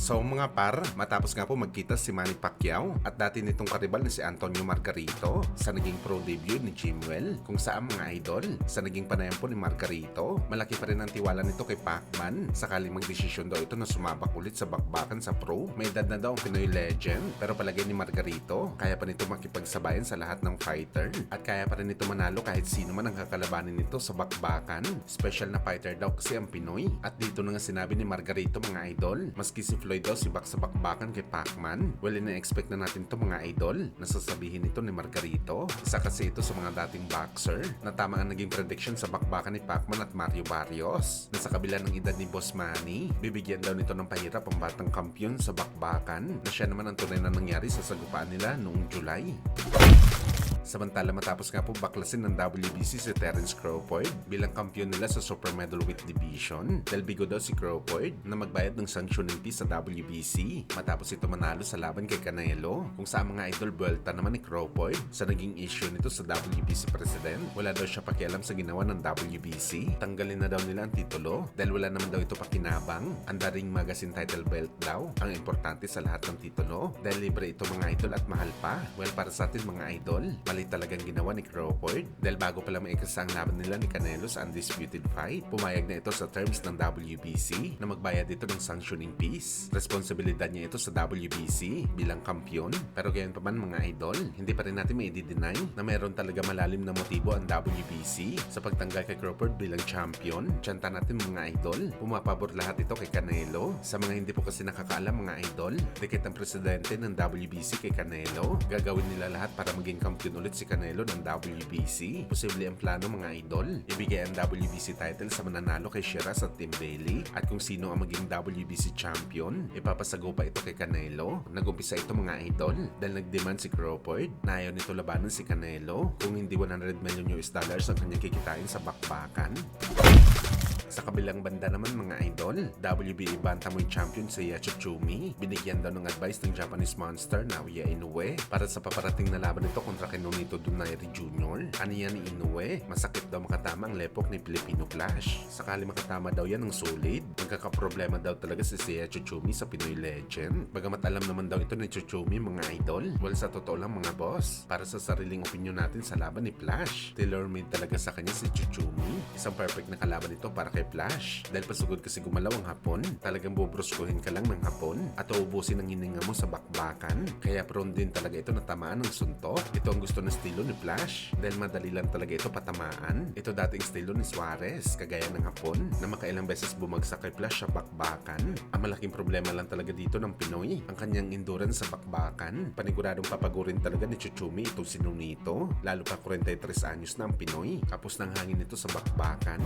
So mga par, matapos nga po magkita si Manny Pacquiao at dati nitong karibal na si Antonio Margarito sa naging pro debut ni Jimwell, kung saan mga idol, sa naging panayam po ni Margarito, malaki pa rin ang tiwala nito kay Pacman sakaling magdesisyon daw ito na sumabak ulit sa bakbakan sa pro. May edad na daw ang Pinoy legend, pero palagay ni Margarito, kaya pa nito makipagsabayan sa lahat ng fighter at kaya pa rin nito manalo kahit sino man ang kakalabanin nito sa bakbakan. Special na fighter daw kasi ang Pinoy. At dito na nga sinabi ni Margarito mga idol, maski si Floyd daw si sa bakbakan kay Pacman, well ina-expect na natin to mga idol na sasabihin nito ni Margarito. Isa kasi ito sa mga dating boxer na tama ang naging prediction sa bakbakan ni Pacman at Mario Barrios na sa kabila ng edad ni Boss Manny, bibigyan daw nito ng pahirap ang batang kampiyon sa bakbakan na siya naman ang tunay na nangyari sa sagupaan nila noong July. Samantala matapos nga po baklasin ng WBC si Terence Crawford bilang kampiyon nila sa Super Middleweight Division dahil bigo daw si Crawford na magbayad ng sanctioning fee sa WBC matapos ito manalo sa laban kay Canelo, kung saan mga idol buwelta naman ni Crawford sa naging issue nito sa WBC President. Wala daw siya pakialam sa ginawa ng WBC, tanggalin na daw nila ang titulo dahil wala naman daw ito pakinabang. Ang daring magazine title belt daw ang importante sa lahat ng titulo dahil libre ito mga idol at mahal pa. Well, para sa atin mga idol, mali talagang ginawa ni Crawford dahil bago pala maikasa ang laban nila ni Canelo sa undisputed fight, pumayag na ito sa terms ng WBC na magbayad ito ng sanctioning fees. Responsibilidad niya ito sa WBC bilang kampiyon, pero gayon pa man mga idol, hindi pa rin natin mai-deny na mayroon talaga malalim na motibo ang WBC sa pagtanggal kay Crawford bilang champion. Tiyanta natin mga idol, pumapabor lahat ito kay Canelo. Sa mga hindi po kasi nakakaalam mga idol, dikit ang presidente ng WBC kay Canelo, gagawin nila lahat para maging kampiyon ulit si Canelo ng WBC. Posible ang plano mga idol, ibigay ang WBC title sa mananalo kay Shiraz at Tim Bailey, at kung sino ang maging WBC champion, ipapasago pa ito kay Canelo. Nagumpisa ito mga idol dahil nagdemand si Crawford na ayaw nito labanan si Canelo kung hindi $100 million ang kanyang kikitain sa bakbakan. Sa kabilang banda naman mga idol, WBA Bantamweight Champion si Yachichumi, binigyan daw ng advice ng Japanese monster Naoya Inoue para sa paparating na laban nito kontra kay Nonito Donaire Jr. Aniya ni Inoue, masakit daw makatama ang lepok ni Filipino Clash. Sakali makatama daw yan ng solid, magkakaproblema daw talaga si Yachichumi sa Pinoy Legend. Bagamat alam naman daw ito ni Chichumi mga idol, well sa totoo lang mga boss, para sa sariling opinion natin sa laban ni Flash, tailor-made talaga sa kanya si Chichumi. Isang perfect na kalaban ito para kay Flash dahil pasugod kasi gumalaw ang hapon, talagang bubruskuhin ka lang ng hapon at uubusin ang hininga mo sa bakbakan, kaya prone din talaga ito na tamaan ng suntok. Ito ang gusto ng estilo ni Flash dahil madali lang talaga ito patamaan. Ito dating estilo ni Suarez kagaya ng hapon na makailang beses bumagsak kay Flash sa bakbakan. Ang malaking problema lang talaga dito ng Pinoy, ang kanyang endurance sa bakbakan. Paniguradong papagurin talaga ni Chichumi itong si Nonito, lalo pa 43 anyos na ang Pinoy, kapos ng hangin nito sa bakbakan.